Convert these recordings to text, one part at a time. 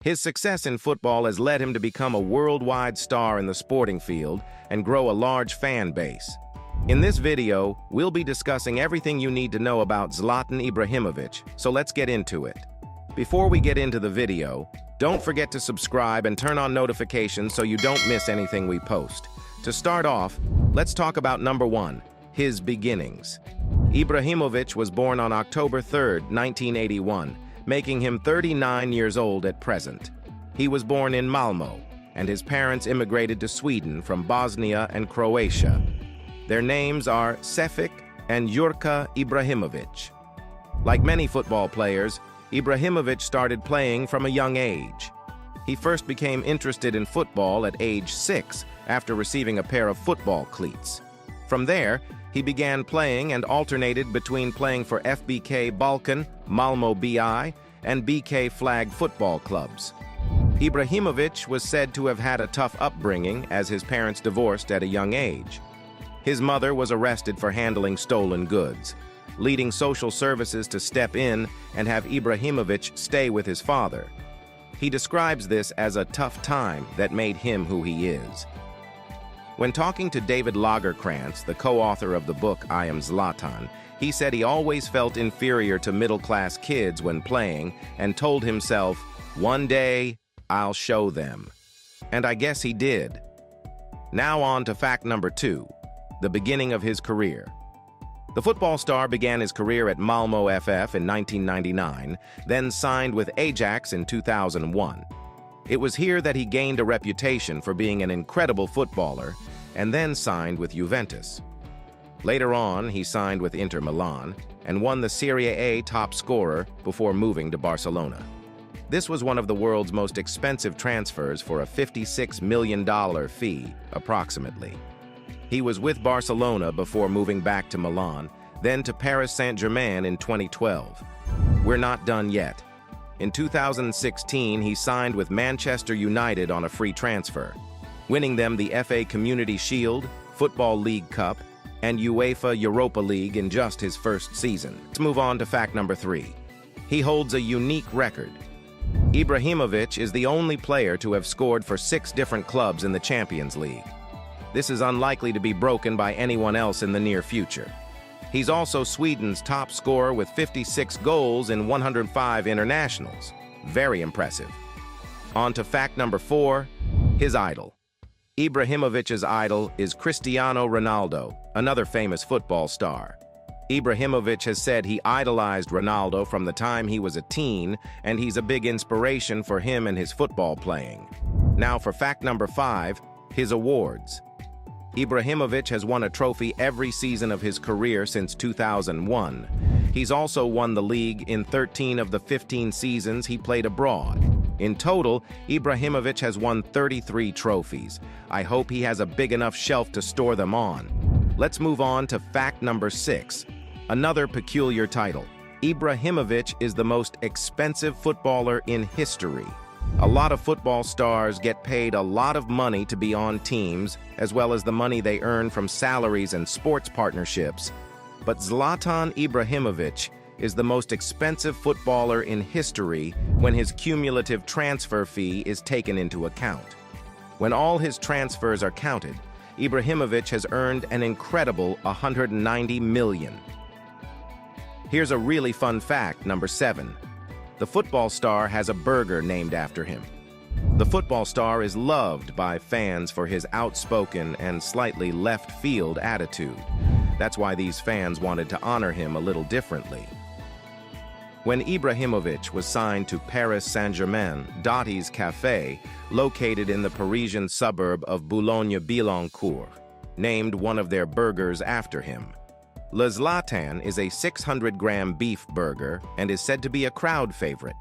His success in football has led him to become a worldwide star in the sporting field and grow a large fan base. In this video, we'll be discussing everything you need to know about Zlatan Ibrahimovic, so let's get into it. Before we get into the video, don't forget to subscribe and turn on notifications so you don't miss anything we post. To start off, let's talk about number 1, his beginnings. Ibrahimovic was born on October 3, 1981, making him 39 years old at present. He was born in Malmö, and his parents immigrated to Sweden from Bosnia and Croatia. Their names are Sefik and Jurka Ibrahimovic. Like many football players, Ibrahimovic started playing from a young age. He first became interested in football at age 6 after receiving a pair of football cleats. From there, he began playing and alternated between playing for FBK Balkan, Malmö BI, and BK Flag football clubs. Ibrahimovic was said to have had a tough upbringing as his parents divorced at a young age. His mother was arrested for handling stolen goods, leading social services to step in and have Ibrahimovic stay with his father. He describes this as a tough time that made him who he is. When talking to David Lagerkrantz, the co-author of the book I Am Zlatan, he said he always felt inferior to middle-class kids when playing and told himself, "One day, I'll show them." And I guess he did. Now on to fact number 2, the beginning of his career. The football star began his career at Malmö FF in 1999, then signed with Ajax in 2001. It was here that he gained a reputation for being an incredible footballer, and then signed with Juventus. Later on, he signed with Inter Milan and won the Serie A top scorer before moving to Barcelona. This was one of the world's most expensive transfers for a $56 million fee, approximately. He was with Barcelona before moving back to Milan, then to Paris Saint-Germain in 2012. We're not done yet. In 2016, he signed with Manchester United on a free transfer, winning them the FA Community Shield, Football League Cup, and UEFA Europa League in just his first season. Let's move on to fact number 3. He holds a unique record. Ibrahimovic is the only player to have scored for 6 different clubs in the Champions League. This is unlikely to be broken by anyone else in the near future. He's also Sweden's top scorer with 56 goals in 105 internationals. Very impressive. On to fact number 4, his idol. Ibrahimovic's idol is Cristiano Ronaldo, another famous football star. Ibrahimovic has said he idolized Ronaldo from the time he was a teen, and he's a big inspiration for him and his football playing. Now for fact number 5, his awards. Ibrahimovic has won a trophy every season of his career since 2001. He's also won the league in 13 of the 15 seasons he played abroad. In total, Ibrahimovic has won 33 trophies. I hope he has a big enough shelf to store them on. Let's move on to fact number 6, another peculiar title. Ibrahimovic is the most expensive footballer in history. A lot of football stars get paid a lot of money to be on teams, as well as the money they earn from salaries and sports partnerships. But Zlatan Ibrahimovic is the most expensive footballer in history when his cumulative transfer fee is taken into account. When all his transfers are counted, Ibrahimovic has earned an incredible $190 million. Here's a really fun fact, number 7. The football star has a burger named after him. The football star is loved by fans for his outspoken and slightly left-field attitude. That's why these fans wanted to honor him a little differently. When Ibrahimovic was signed to Paris Saint-Germain, Dotti's Café, located in the Parisian suburb of Boulogne-Billancourt, named one of their burgers after him. Le Zlatan is a 600-gram beef burger and is said to be a crowd favorite.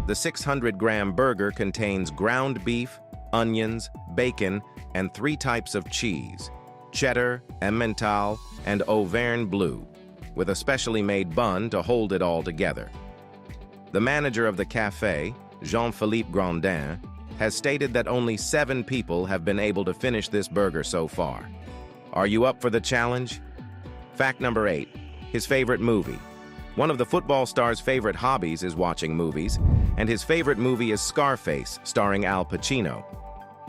The 600-gram burger contains ground beef, onions, bacon, and 3 types of cheese: cheddar, Emmental, and Auvergne Bleu, with a specially made bun to hold it all together. The manager of the café, Jean-Philippe Grandin, has stated that only 7 people have been able to finish this burger so far. Are you up for the challenge? Fact number 8, his favorite movie. One of the football star's favorite hobbies is watching movies. and his favorite movie is Scarface, starring Al Pacino.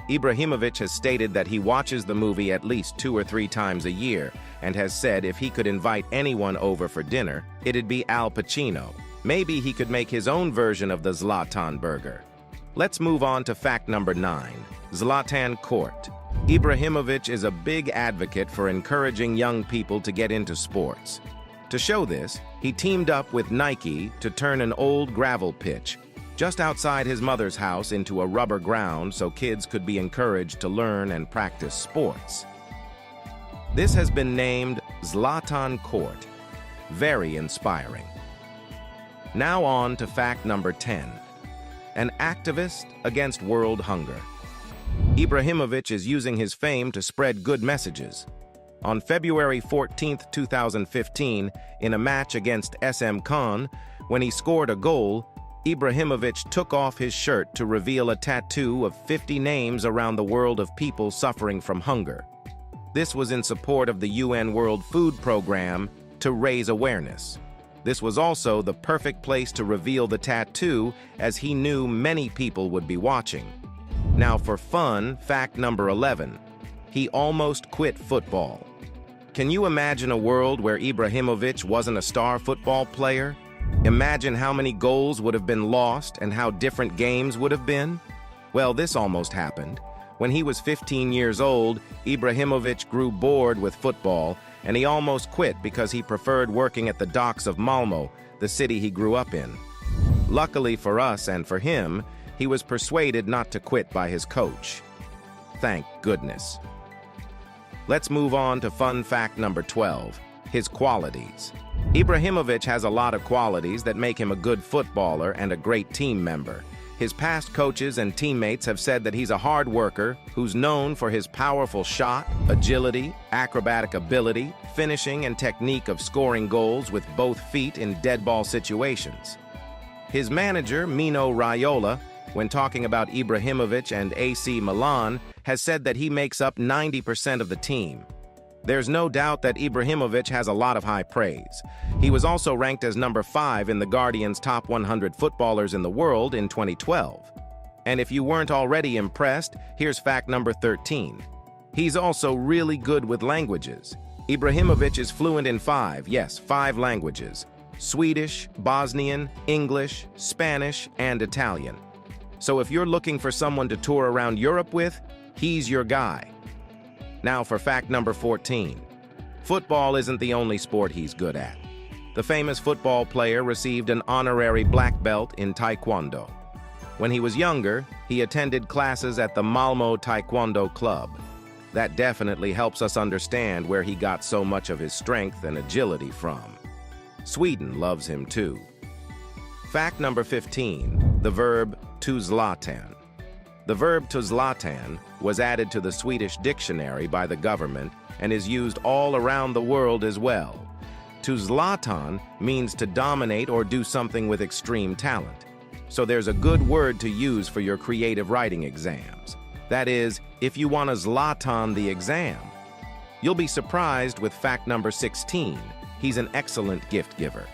Ibrahimovic has stated that he watches the movie at least 2 or 3 times a year and has said if he could invite anyone over for dinner, it'd be Al Pacino. Maybe he could make his own version of the Zlatan burger. Let's move on to fact number 9, Zlatan Court. Ibrahimovic is a big advocate for encouraging young people to get into sports. To show this, he teamed up with Nike to turn an old gravel pitch just outside his mother's house into a rubber ground so kids could be encouraged to learn and practice sports. This has been named Zlatan Court. Very inspiring. Now on to fact number 10. An activist against world hunger. Ibrahimovic is using his fame to spread good messages. On February 14, 2015, in a match against SM Khan, when he scored a goal, Ibrahimovic took off his shirt to reveal a tattoo of 50 names around the world of people suffering from hunger. This was in support of the UN World Food Program to raise awareness. This was also the perfect place to reveal the tattoo, as he knew many people would be watching. Now for fun, fact number 11. He almost quit football. Can you imagine a world where Ibrahimovic wasn't a star football player? Imagine how many goals would have been lost and how different games would have been? Well, this almost happened. When he was 15 years old, Ibrahimovic grew bored with football, and he almost quit because he preferred working at the docks of Malmö, the city he grew up in. Luckily for us and for him, he was persuaded not to quit by his coach. Thank goodness. Let's move on to fun fact number 12, his qualities. Ibrahimovic has a lot of qualities that make him a good footballer and a great team member. His past coaches and teammates have said that he's a hard worker who's known for his powerful shot, agility, acrobatic ability, finishing and technique of scoring goals with both feet in dead ball situations. His manager, Mino Raiola, when talking about Ibrahimovic and AC Milan, has said that he makes up 90% of the team. There's no doubt that Ibrahimovic has a lot of high praise. He was also ranked as number 5 in The Guardian's top 100 footballers in the world in 2012. And if you weren't already impressed, here's fact number 13. He's also really good with languages. Ibrahimovic is fluent in 5 languages: Swedish, Bosnian, English, Spanish, and Italian. So if you're looking for someone to tour around Europe with, he's your guy. Now for fact number 14. Football isn't the only sport he's good at. The famous football player received an honorary black belt in Taekwondo. When he was younger, he attended classes at the Malmö Taekwondo Club. That definitely helps us understand where he got so much of his strength and agility from. Sweden loves him too. Fact number 15, the verb to Zlatan. The verb to Zlatan was added to the Swedish dictionary by the government and is used all around the world as well. To Zlatan means to dominate or do something with extreme talent. So there's a good word to use for your creative writing exams. That is, if you want to Zlatan the exam. You'll be surprised with fact number 16. He's an excellent gift giver.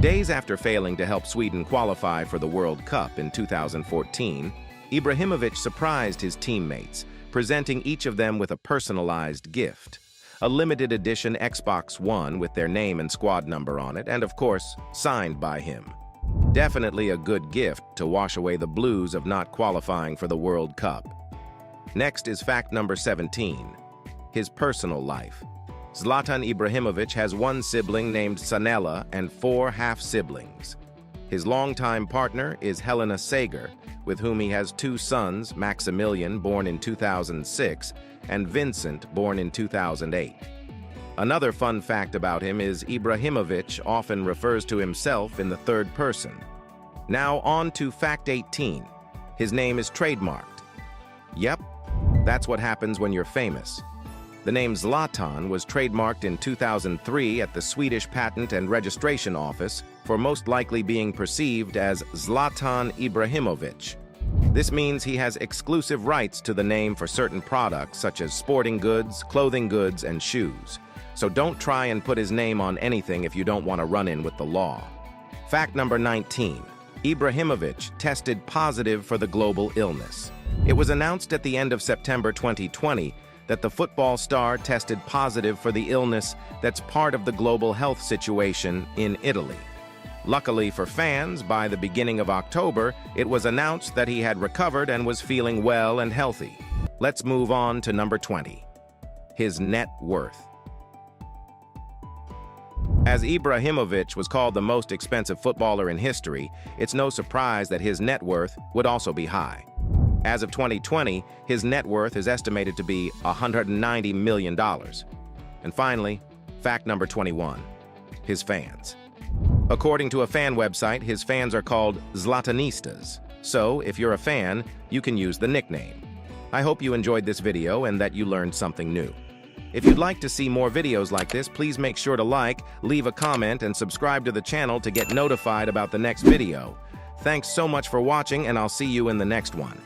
Days after failing to help Sweden qualify for the World Cup in 2014, Ibrahimovic surprised his teammates, presenting each of them with a personalized gift. A limited edition Xbox One with their name and squad number on it, and of course, signed by him. Definitely a good gift to wash away the blues of not qualifying for the World Cup. Next is fact number 17, his personal life. Zlatan Ibrahimovic has one sibling named Sanela and 4 half-siblings. His longtime partner is Helena Sager, with whom he has 2 sons, Maximilian, born in 2006, and Vincent, born in 2008. Another fun fact about him is Ibrahimovic often refers to himself in the third person. Now on to fact 18. His name is trademarked. Yep, that's what happens when you're famous. The name Zlatan was trademarked in 2003 at the Swedish Patent and Registration Office for most likely being perceived as Zlatan Ibrahimovic. This means he has exclusive rights to the name for certain products such as sporting goods, clothing goods, and shoes. So don't try and put his name on anything if you don't want to run in with the law. Fact number 19. Ibrahimovic tested positive for the global illness. It was announced at the end of September 2020 that the football star tested positive for the illness that's part of the global health situation in Italy. Luckily for fans, by the beginning of October, it was announced that he had recovered and was feeling well and healthy. Let's move on to number 20. His net worth. As Ibrahimovic was called the most expensive footballer in history, it's no surprise that his net worth would also be high. As of 2020, his net worth is estimated to be $190 million. And finally, fact number 21, his fans. According to a fan website, his fans are called Zlatanistas. So, if you're a fan, you can use the nickname. I hope you enjoyed this video and that you learned something new. If you'd like to see more videos like this, please make sure to like, leave a comment, and subscribe to the channel to get notified about the next video. Thanks so much for watching, and I'll see you in the next one.